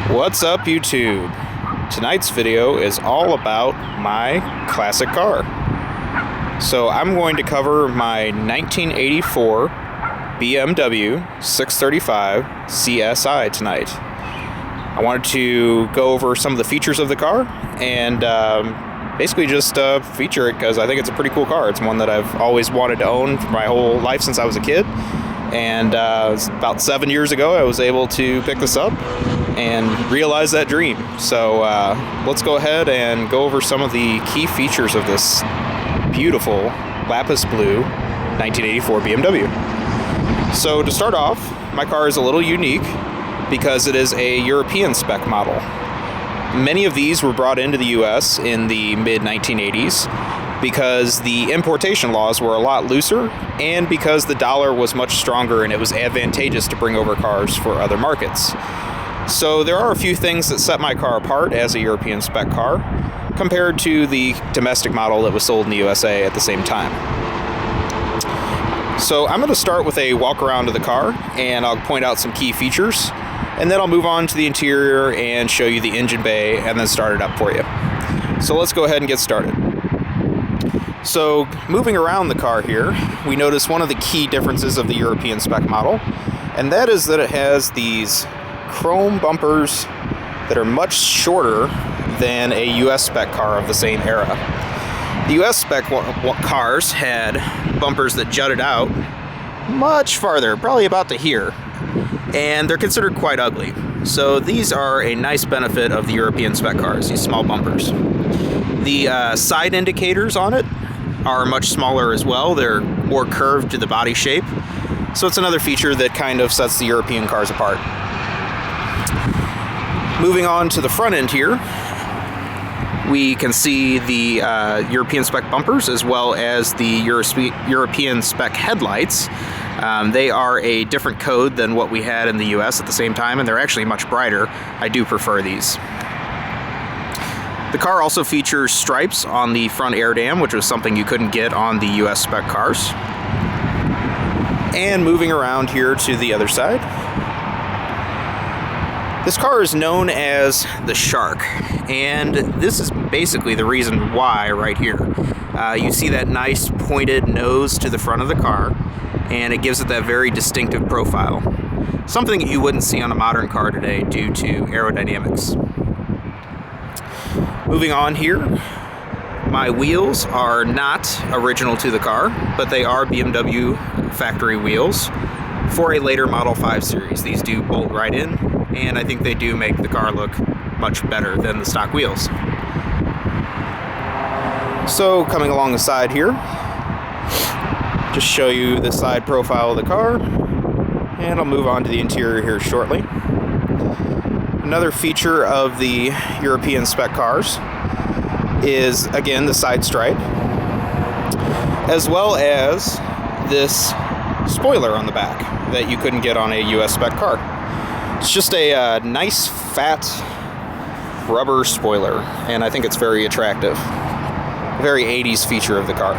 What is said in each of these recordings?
What's up, YouTube? Tonight's video is all about my classic car. So I'm going to cover my 1984 BMW 635CSi tonight. I wanted to go over some of the features of the car and basically just feature it because I think it's a pretty cool car. It's one that I've always wanted to own for my whole life since I was a kid. And about 7 years ago, I was able to pick this up and realize that dream. So let's go ahead and go over some of the key features of this beautiful lapis blue 1984 BMW. So to start off, my car is a little unique because it is a European spec model. Many of these were brought into the US in the mid-1980s because the importation laws were a lot looser and because the dollar was much stronger and it was advantageous to bring over cars for other markets. So there are a few things that set my car apart as a European spec car compared to the domestic model that was sold in the USA at the same time. So I'm going to start with a walk around of the car and I'll point out some key features, and then I'll move on to the interior and show you the engine bay and then start it up for you. So let's go ahead and get started. So moving around the car here, we notice one of the key differences of the European spec model, and that is that it has these chrome bumpers that are much shorter than a US spec car of the same era. The US spec cars had bumpers that jutted out much farther, probably about to here, and they're considered quite ugly. So these are a nice benefit of the European spec cars, these small bumpers. The side indicators on it are much smaller as well. They're more curved to the body shape. So it's another feature that kind of sets the European cars apart. Moving on to the front end here, we can see the European spec bumpers as well as the European spec headlights. They are a different code than what we had in the US at the same time, and they're actually much brighter. I do prefer these. The car also features stripes on the front air dam, which was something you couldn't get on the US spec cars. And moving around here to the other side, this car is known as the Shark, and this is basically the reason why right here. You see that nice pointed nose to the front of the car, and it gives it that very distinctive profile. Something that you wouldn't see on a modern car today due to aerodynamics. Moving on here, my wheels are not original to the car, but they are BMW factory wheels for a later Model 5 series. These do bolt right in, and I think they do make the car look much better than the stock wheels. So coming along the side here, just show you the side profile of the car, and I'll move on to the interior here shortly. Another feature of the European spec cars is, again, the side stripe, as well as this spoiler on the back that you couldn't get on a US spec car. It's just a nice fat rubber spoiler, and I think it's very attractive. Very 80s feature of the car.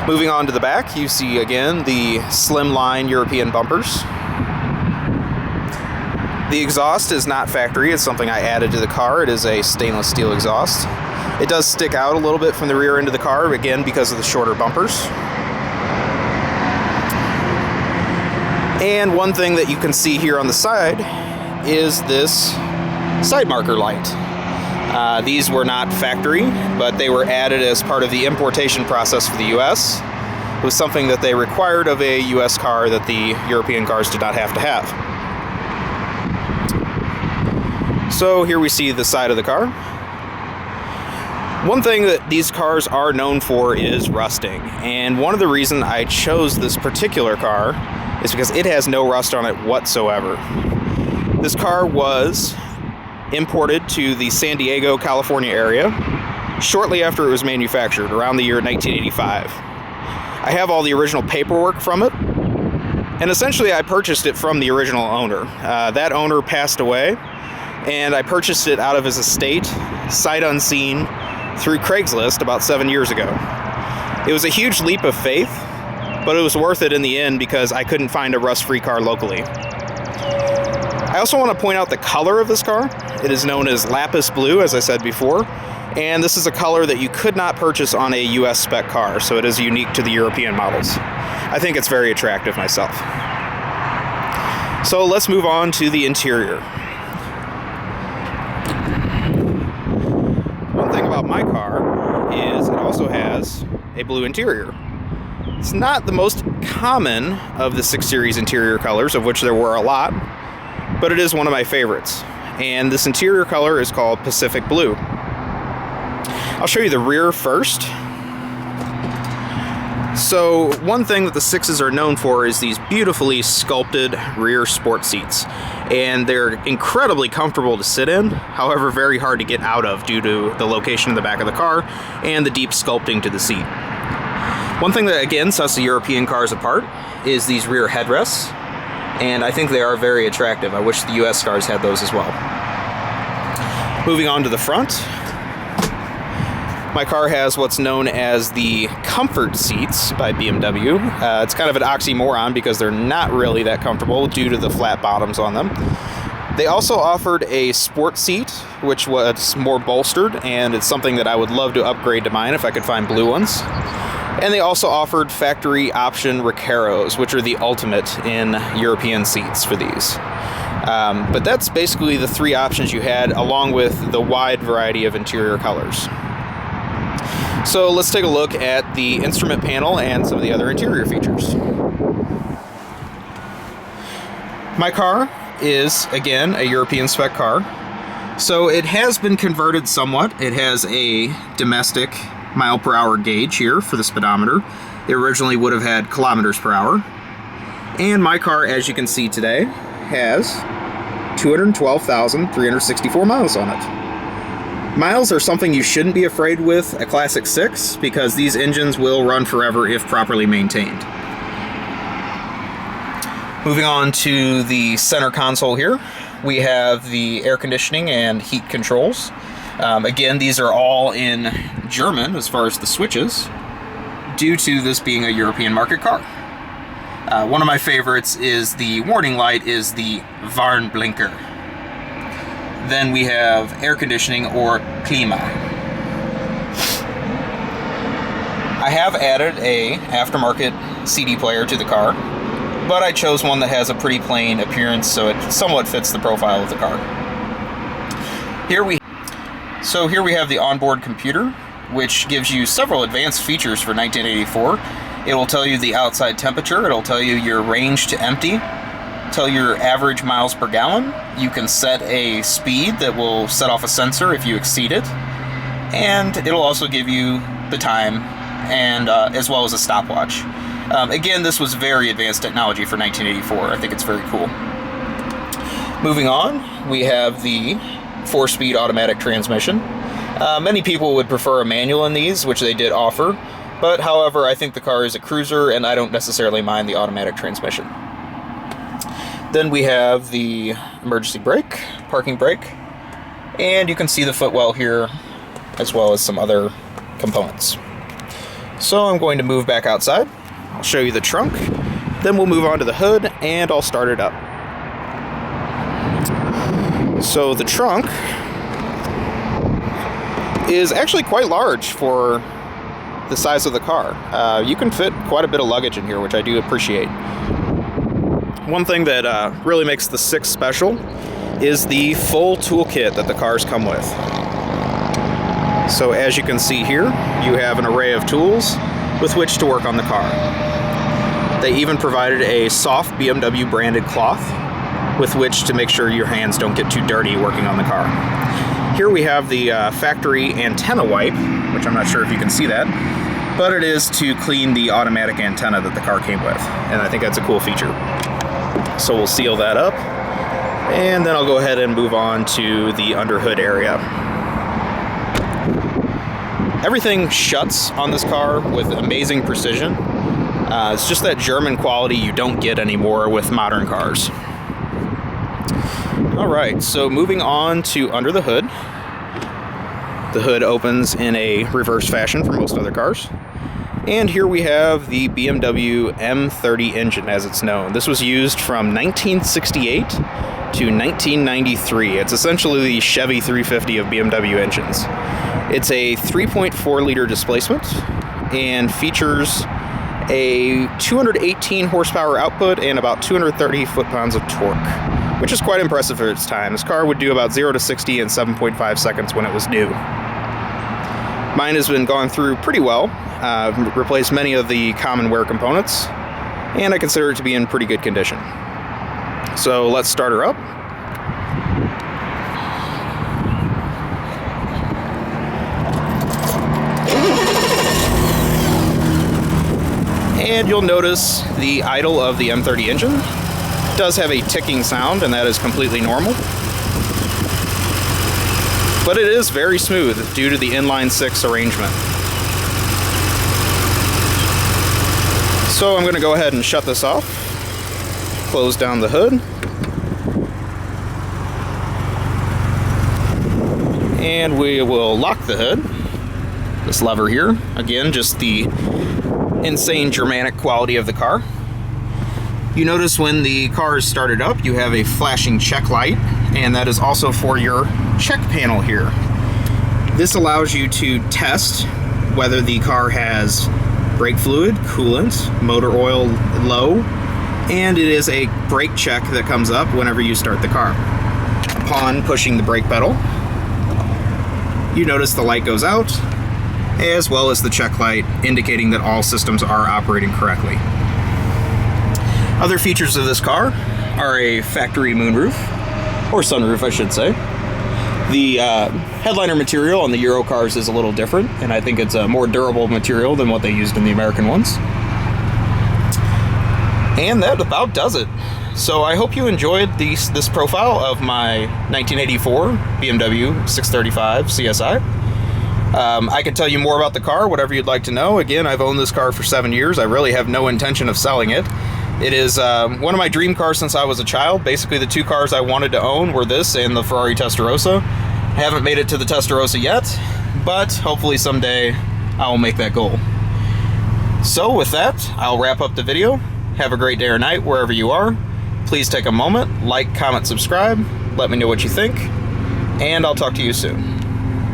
Moving on to the back, you see again the slimline European bumpers. The exhaust is not factory, it's something I added to the car. It is a stainless steel exhaust. It does stick out a little bit from the rear end of the car, again because of the shorter bumpers. And one thing that you can see here on the side is this side marker light. These were not factory, but they were added as part of the importation process for the US. It was something that they required of a US car that the European cars did not have to have. So here we see the side of the car. One thing that these cars are known for is rusting, and one of the reasons I chose this particular car is because it has no rust on it whatsoever. This car was imported to the San Diego, California area shortly after it was manufactured, around the year 1985. I have all the original paperwork from it, and essentially I purchased it from the original owner. That owner passed away, and I purchased it out of his estate, sight unseen, through Craigslist about 7 years ago. It was a huge leap of faith, but it was worth it in the end because I couldn't find a rust-free car locally. I also want to point out the color of this car. It is known as lapis blue, as I said before, and this is a color that you could not purchase on a US spec car, so it is unique to the European models. I think it's very attractive myself. So let's move on to the interior. One thing about my car is it also has a blue interior. It's not the most common of the 6 Series interior colors, of which there were a lot, but it is one of my favorites. And this interior color is called Pacific Blue. I'll show you the rear first. So one thing that the 6s are known for is these beautifully sculpted rear sport seats. And they're incredibly comfortable to sit in, however very hard to get out of due to the location in the back of the car and the deep sculpting to the seat. One thing that again sets the European cars apart is these rear headrests, and I think they are very attractive. I wish the US cars had those as well. Moving on to the front, my car has what's known as the comfort seats by BMW. It's kind of an oxymoron because they're not really that comfortable due to the flat bottoms on them. They also offered a sport seat, which was more bolstered, and it's something that I would love to upgrade to mine if I could find blue ones. And they also offered factory option Recaros, which are the ultimate in European seats for these. But that's basically the 3 options you had, along with the wide variety of interior colors. So let's take a look at the instrument panel and some of the other interior features. My car is, again, a European spec car. So it has been converted somewhat. It has a domestic mile-per-hour gauge here for the speedometer. It originally would have had kilometers per hour. And my car, as you can see today, has 212,364 miles on it. Miles are something you shouldn't be afraid with a Classic 6 because these engines will run forever if properly maintained. Moving on to the center console here, we have the air conditioning and heat controls. Again, these are all in German as far as the switches, due to this being a European market car. One of my favorites is the warning light is the Warnblinker. Then we have air conditioning or Klima. I have added a aftermarket CD player to the car, but I chose one that has a pretty plain appearance, so it somewhat fits the profile of the car. Here we have the onboard computer, which gives you several advanced features for 1984. It will tell you the outside temperature, it'll tell you your range to empty, tell your average miles per gallon. You can set a speed that will set off a sensor if you exceed it, and it'll also give you the time and as well as a stopwatch. Again, this was very advanced technology for 1984. I think it's very cool. Moving on, we have the 4-speed automatic transmission. Many people would prefer a manual in these, which they did offer, but however, I think the car is a cruiser and I don't necessarily mind the automatic transmission. Then we have the emergency brake, parking brake, and you can see the footwell here as well as some other components. So I'm going to move back outside. I'll show you the trunk, then we'll move on to the hood and I'll start it up. So the trunk is actually quite large for the size of the car. You can fit quite a bit of luggage in here, which I do appreciate. One thing that really makes the 6 special is the full toolkit that the cars come with. So as you can see here, you have an array of tools with which to work on the car. They even provided a soft BMW branded cloth with which to make sure your hands don't get too dirty working on the car. Here we have the factory antenna wipe, which I'm not sure if you can see that, but it is to clean the automatic antenna that the car came with, and I think that's a cool feature. So we'll seal that up, and then I'll go ahead and move on to the underhood area. Everything shuts on this car with amazing precision. It's just that German quality you don't get anymore with modern cars. Alright, so moving on to under the hood. The hood opens in a reverse fashion for most other cars. And here we have the BMW M30 Engine, as it's known. This was used from 1968 to 1993. It's essentially the Chevy 350 of BMW engines. It's a 3.4 liter displacement and features a 218 horsepower output and about 230 foot-pounds of torque, which is quite impressive for its time. This car would do about 0 to 60 in 7.5 seconds when it was new. Mine has been gone through pretty well, replaced many of the common wear components, and I consider it to be in pretty good condition. So let's start her up. And you'll notice the idle of the M30 engine does have a ticking sound, and that is completely normal. But it is very smooth due to the inline 6 arrangement. So I'm going to go ahead and shut this off, close down the hood, and we will lock the hood. This lever here, again, just the insane Germanic quality of the car. You notice when the car is started up, you have a flashing check light, and that is also for your check panel here. This allows you to test whether the car has brake fluid, coolant, motor oil low, and it is a brake check that comes up whenever you start the car. Upon pushing the brake pedal, you notice the light goes out, as well as the check light indicating that all systems are operating correctly. Other features of this car are a factory moonroof, or sunroof I should say. The headliner material on the Euro cars is a little different, and I think it's a more durable material than what they used in the American ones. And that about does it. So I hope you enjoyed this profile of my 1984 BMW 635CSi. I could tell you more about the car, whatever you'd like to know. Again, I've owned this car for 7 years. I really have no intention of selling it. It is one of my dream cars since I was a child. Basically, the two cars I wanted to own were this and the Ferrari Testarossa. I haven't made it to the Testarossa yet, but hopefully someday I will make that goal. So with that, I'll wrap up the video. Have a great day or night wherever you are. Please take a moment, like, comment, subscribe, let me know what you think, and I'll talk to you soon.